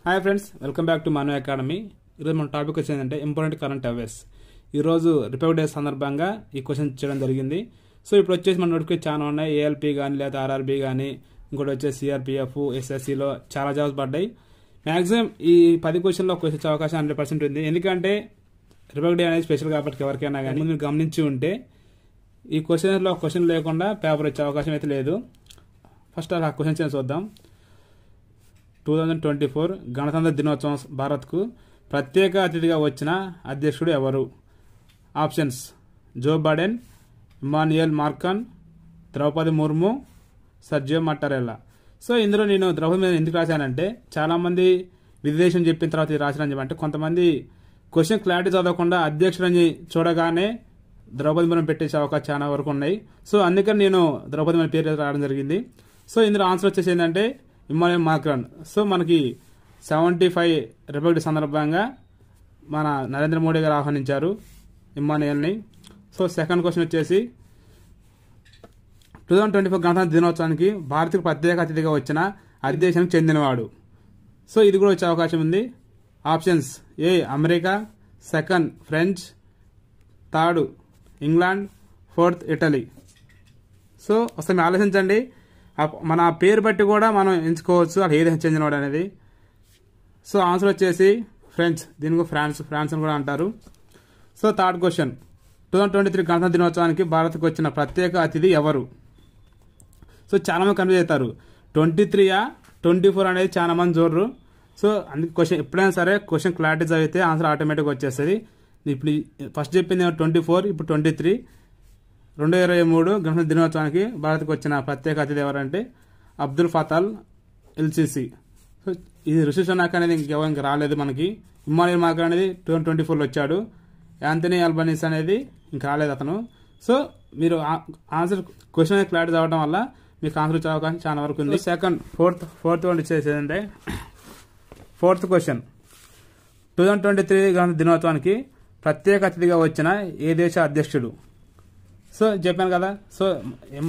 Hi friends, welcome back to Manu academy. ఈరోజు మన topic వచ్చేందంటే important current affairs. ఈరోజు republic day సందర్భంగా ఈ క్వశ్చన్ చేయడం జరిగింది. సో ఇప్పుడు వచ్చేసి మన నోటిఫికేషన్ చాలా ఉన్నాయి. ఏఎల్పీ కానీ లేదా ఆర్ఆర్బీ కానీ, ఇంకోటి వచ్చేసి సిఆర్పిఎఫ్, ఎస్ఎస్సిలో చాలా జాబ్స్ పడ్డాయి. మ్యాక్సిమం ఈ 10 క్వశ్చన్లో క్వశ్చన్ వచ్చే అవకాశం 100% ఉంది. ఎందుకంటే రిపబ్లిక్ డే అనేది స్పెషల్ కాబట్టి ఎవరికైనా కానీ మీరు గమనించి ఉంటే ఈ క్వశ్చన్లో క్వశ్చన్ లేకుండా పేపర్ వచ్చే అవకాశం అయితే లేదు. ఫస్ట్ ఆ క్వశ్చన్ చూద్దాం. 2024 గణతంత్ర దినోత్సవం భారత్కు ప్రత్యేక అతిథిగా వచ్చిన అధ్యక్షుడు ఎవరు? Options: Joe Biden, Emmanuel Macron, Droupadi Murmu, Sergio Mattarella. So ఇందులో నేను ద్రౌపది మీద ఎందుకు రాశానంటే, చాలామంది విదేశం చెప్పిన తర్వాత ఇది రాశారని చెప్పంటే, కొంతమంది క్వశ్చన్ క్లారిటీ చదవకుండా అధ్యక్షుడిని చూడగానే ద్రౌపది ముర్ము పెట్టేసే అవకాశం చాలా వరకు ఉన్నాయి. సో అందుకని నేను ద్రౌపది ముర్ము పేరు రావడం జరిగింది. సో ఇందులో ఆన్సర్ వచ్చేసి ఏంటంటే ఇమాన్యుయల్ మార్కాన్. సో మనకి 75 రిపబ్లిక్ డే సందర్భంగా మన నరేంద్ర మోడీ గారు ఆహ్వానించారు ఇమాన్యుయల్ని. సో సెకండ్ క్వశ్చన్ వచ్చేసి 2024 గణతంత్ర దినోత్సవానికి భారత్కు ప్రత్యేక అతిథిగా వచ్చిన దేశానికి చెందినవాడు. సో ఇది కూడా వచ్చే అవకాశం ఉంది. Options: A America, second French, third England, fourth Italy. So ఒకసారి ఆలోచించండి. మన పేరు బట్టి కూడా మనం ఎంచుకోవచ్చు అది ఏ దేశం చెందినవాడు అనేది. సో ఆన్సర్ వచ్చేసి ఫ్రెంచ్. దీనికి ఫ్రాన్స్ అని కూడా అంటారు. సో థర్డ్ క్వశ్చన్: 2023 గణతంత్ర దినోత్సవానికి భారత్కు వచ్చిన ప్రత్యేక అతిథి ఎవరు? సో చాలా మంది కన్ఫ్యూజ్ అవుతారు. 23 24 అనేది చాలా మంది చూడరు. సో అందుకే క్వశ్చన్ ఎప్పుడైనా సరే క్వశ్చన్ క్లారిటీ చదివితే ఆన్సర్ ఆటోమేటిక్గా వచ్చేస్తుంది. ఇప్పుడు ఫస్ట్ చెప్పింది 24, ఇప్పుడు 23. 2023 గణతంత్ర దినోత్సవానికి భారత్కు వచ్చిన ప్రత్యేక అతిథి ఎవరంటే అబ్దుల్ ఫతాల్ ఎల్సిసి. సో ఇది రిషి సునాక్ అనేది ఇంకా రాలేదు మనకి. ఇమాన్యుయల్ మార్కాన్ అనేది 2024లో వచ్చాడు. యాంథనీ అల్బనీస్ అనేది ఇంకా రాలేదు అతను. సో మీరు ఆన్సర్ క్వశ్చన్ క్లారిటీ చదవడం వల్ల మీకు ఆన్సర్ వచ్చే అవకాశం చాలా వరకు ఉంది. సెకండ్ ఫోర్త్ వన్ వచ్చేసేదంటే ఫోర్త్ క్వశ్చన్: 2023 గణతంత్ర దినోత్సవానికి ప్రత్యేక అతిథిగా వచ్చిన ఏ దేశ అధ్యక్షుడు? సో చెప్పాను కదా. సో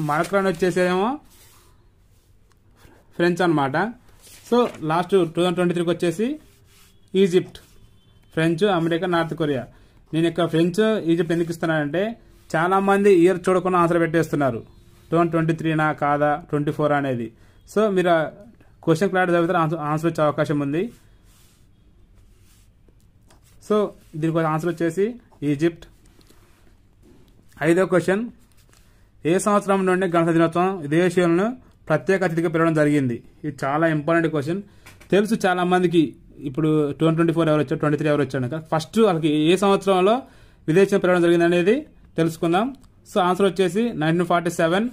మార్కాన్ వచ్చేసేమో ఫ్రెంచ్ అనమాట. సో లాస్ట్ 2023కి వచ్చేసి Egypt. French, America, north Korea. నేను ఇక్కడ ఫ్రెంచ్, ఈజిప్ట్ ఎందుకు ఇస్తున్నానంటే చాలా మంది ఇయర్ చూడకుండా ఆన్సర్ పెట్టేస్తున్నారు. 2023 కాదా 24 అనేది. సో మీరు క్వశ్చన్ క్లారిటీ చదివితే ఆన్సర్ వచ్చే అవకాశం ఉంది. సో దీనికి ఆన్సర్ వచ్చేసి ఈజిప్ట్. 5వ క్వశ్చన్: ఏ సంవత్సరం నుండి గణతంత్ర దినోత్సవం విదేశీయులను ప్రత్యేక అతిథిగా పిలవడం జరిగింది? ఇది చాలా ఇంపార్టెంట్ క్వశ్చన్. తెలుసు చాలా మందికి. ఇప్పుడు 2024 ఎవరు వచ్చారు, 23 ఎవరు వచ్చారు. ఫస్ట్ వాళ్ళకి ఏ సంవత్సరంలో విదేశీయులను పిలవడం జరిగింది అనేది తెలుసుకుందాం. సో ఆన్సర్ వచ్చేసి 1947,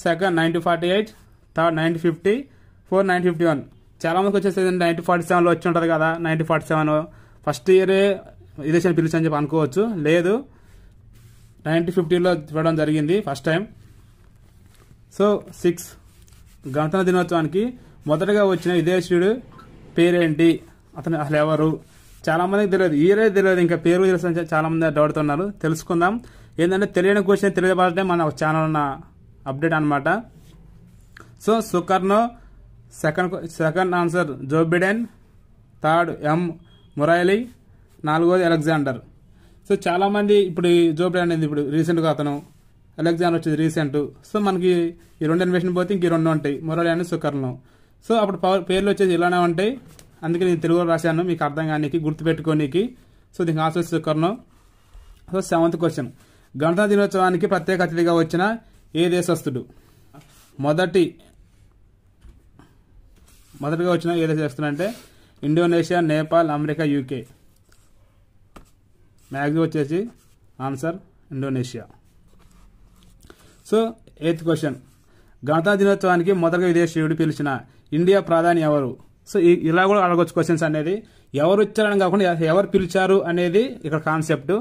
సెకండ్ 1948, థర్డ్ 1950, ఫోర్త్ 1951. చాలా మందికి వచ్చేసి 1947లో వచ్చి ఉంటుంది కదా. 1947 ఫస్ట్ ఇయరే విదేశాన్ని పిలిచని చెప్పి అనుకోవచ్చు. లేదు, 1950లో చూడడం జరిగింది ఫస్ట్ టైం. సో 6 గణతంత్ర దినోత్సవానికి మొదటగా వచ్చిన విదేశీయుడు పేరేంటి? అతను అసలు ఎవరు? చాలా మందికి తెలియదు. ఇయరే తెలియదు, ఇంకా పేరు తెలుసు అని చాలా మంది డౌట్ ఉన్నారు. తెలుసుకుందాం. ఏంటంటే తెలియని క్వశ్చన్ తెలియబడటం మన ఛానల్ ఉన్న అప్డేట్ అనమాట. So Sukarno. Second answer Joe Biden, third ఎం మొరైలీ, 4వది అలెగ్జాండర్. సో చాలా మంది ఇప్పుడు జో బిడెన్ అనేది ఇప్పుడు రీసెంట్గా అతను, అలెగ్జాండర్ వచ్చేది రీసెంట్. సో మనకి ఈ 2 ఇన్వెషన్ పోతే ఇంక 2 ఉంటాయి, మొరైలీ అని సుకర్నో. సో అప్పుడు పేర్లు వచ్చేసి ఇలానే ఉంటాయి. అందుకే నేను తెలుగులో రాశాను మీకు అర్థం కానీ గుర్తుపెట్టుకోనికి. సో దీనికి ఆన్సర్ సుకర్నో. సో 7th క్వశ్చన్: గణతంత్ర దినోత్సవానికి ప్రత్యేక అతిథిగా వచ్చిన ఏ దేశస్థుడు? మొదటిగా వచ్చిన ఏ దేశస్థుడు అంటే Indonesia, Nepal, America, UK. Maximum వచ్చేసి answer Indonesia. So 8th question: గణతంత్ర దినోత్సవానికి మొదటగా విదేశీయుడు పిలిచిన ఇండియా ప్రధాని ఎవరు? సో ఇలా కూడా అడగొచ్చు క్వశ్చన్స్ అనేది. ఎవరు వచ్చారని కాకుండా ఎవరు పిలిచారు అనేది ఇక్కడ కాన్సెప్ట్.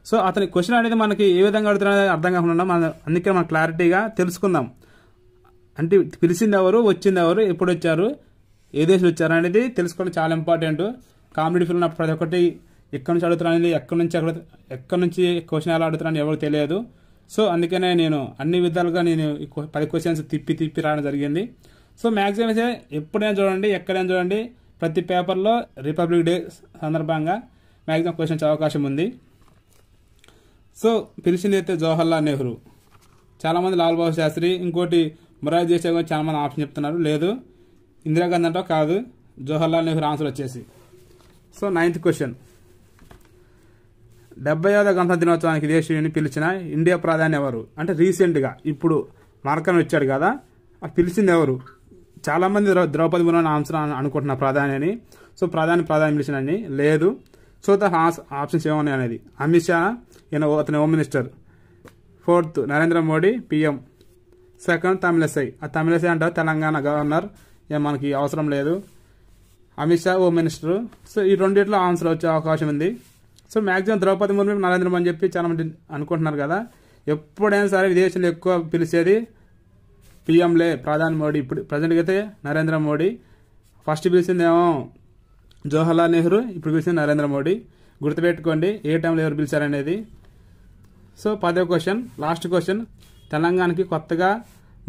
సో అతని క్వశ్చన్ అనేది మనకి ఏ విధంగా అడుగుతున్నా అర్థం కాకుండా అందుకే మనం క్లారిటీగా తెలుసుకుందాం. అంటే పిలిచింది ఎవరు, వచ్చింది ఎవరు, ఎప్పుడు వచ్చారు, ఏ దేశం వచ్చారు అనేది తెలుసుకోవడం చాలా ఇంపార్టెంట్. కాంపిటేటివ్ ఉన్నప్పుడు ప్రతి ఒక్కటి ఎక్కడి నుంచి అడుగుతున్నా అనేది ఎక్కడి నుంచి క్వశ్చన్ ఎలా అడుగుతున్నాను ఎవరికి తెలియదు. సో అందుకనే నేను అన్ని విధాలుగా 10 క్వశ్చన్స్ తిప్పి రావడం జరిగింది. సో మ్యాక్సిమం అయితే ఎప్పుడైనా చూడండి, ఎక్కడైనా చూడండి, ప్రతి పేపర్లో రిపబ్లిక్ డే సందర్భంగా మ్యాక్సిమం క్వశ్చన్స్ అవకాశం ఉంది. సో పిలిచింది అయితే జవహర్లాల్ నెహ్రూ. చాలామంది లాల్ బహదూర్ శాస్త్రి, ఇంకోటి మొరార్జీ దేశాయ్ గురించి చాలామంది ఆప్షన్ చెప్తున్నారు. లేదు, ఇందిరాగాంధీ అంటే కాదు, జవహర్లాల్ నెహ్రూ ఆన్సర్ వచ్చేసి. సో 9th క్వశ్చన్, 70వ గణతంత్ర దినోత్సవానికి దేశీయుని పిలిచిన ఇండియా ప్రధాని ఎవరు? అంటే రీసెంట్గా ఇప్పుడు మార్కన్ వచ్చాడు కదా, ఆ పిలిచింది ఎవరు? చాలామంది ద్రౌపది ముర్ము ఆన్సర్ అనుకుంటున్నారు ప్రధాని అని. సో ప్రధాని పిలిచినని లేదు. సో ఆప్షన్స్ ఏమన్నాయి అనేది, అమిత్ షా, అతని home minister. 4th Narendra Modi PM. 2nd Tamilisai. ఆ తమిళసై అంటారు తెలంగాణ గవర్నర్, మనకి అవసరం లేదు. Amit Shah home minister. So ఈ రెండిట్లో ఆన్సర్ వచ్చే అవకాశం ఉంది. సో మ్యాక్సిమం ద్రౌపది ముర్ము నరేంద్ర మోడీ అని చెప్పి చాలా మంది అనుకుంటున్నారు కదా. ఎప్పుడైనా సరే విదేశంలో ఎక్కువ పిలిచేది PMలే, ప్రధాని మోడీ. ఇప్పుడు ప్రజెంట్గా అయితే నరేంద్ర మోడీ. ఫస్ట్ పిలిచిందేమో జవహర్లాల్ నెహ్రూ, ఇప్పుడు పిలిచింది నరేంద్ర మోడీ. గుర్తుపెట్టుకోండి ఏ టైంలో ఎవరు పిలిచారనేది. సో 10వ క్వశ్చన్, లాస్ట్ క్వశ్చన్, తెలంగాణకి కొత్తగా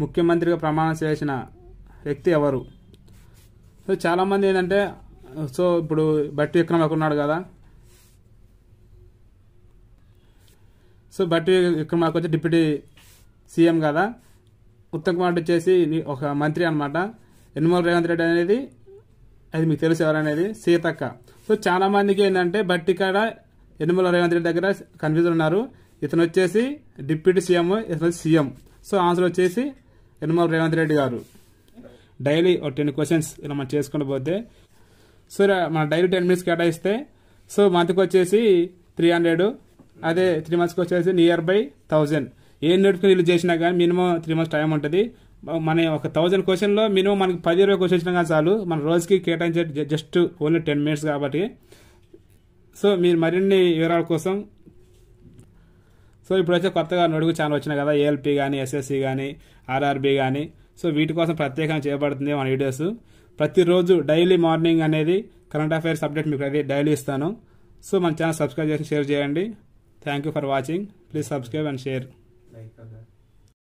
ముఖ్యమంత్రిగా ప్రమాణం చేసిన వ్యక్తి ఎవరు? సో చాలామంది ఏంటంటే, సో ఇప్పుడు బట్టి విక్రమార్క ఉన్నాడు కదా. సో బట్టి విక్రమార్క వచ్చి డిప్యూటీ CM కదా. ఉత్తమ్ కుమార్ రెడ్డి వచ్చేసి ఒక మంత్రి అనమాట. యనమల రేవంత్ రెడ్డి అనేది అది మీకు తెలుసు ఎవరనేది, సీతక్క. సో చాలా మందికి ఏంటంటే బట్టి కాడ యనమల రేవంత్ రెడ్డి దగ్గర కన్ఫ్యూజన్ ఉన్నారు. ఇతను వచ్చేసి డిప్యూటీ CM, ఇతను CM. సో ఆన్సర్ వచ్చేసి యనమల రేవంత్ రెడ్డి గారు. డైలీ ఒక 10 క్వశ్చన్స్ ఇలా మనం చేసుకుంటూ పోతే, సో మన డైలీ 10 minutes కేటాయిస్తే, సో మంత్కి వచ్చేసి 300, అదే 3 monthsకి వచ్చేసి near by 1000. A notification release చేసినా కానీ మినిమం 3 months టైం ఉంటుంది. మన ఒక 1000 క్వశ్చన్లో మినిమం మనకి 10-20 క్వశ్చన్స్ వచ్చినా కానీ చాలు. మన రోజుకి కేటాయించే జస్ట్ ఓన్లీ 10 minutes కాబట్టి. సో మీరు మరిన్ని వివరాల కోసం, సో ఇప్పుడు వచ్చే కొత్తగా నోటికి ఛానల్ వచ్చినాయి కదా, ALP కానీ, SSC కానీ, RRB కానీ. సో వీటి కోసం ప్రత్యేకంగా చేయబడుతుంది మన వీడియోస్. ప్రతిరోజు డైలీ మార్నింగ్ అనేది కరెంట్ అఫైర్స్ అప్డేట్ మీకు అది డైలీ ఇస్తాను. సో మన ఛానల్ సబ్స్క్రైబ్ చేసి షేర్ చేయండి. Thank you for watching. Please subscribe and share.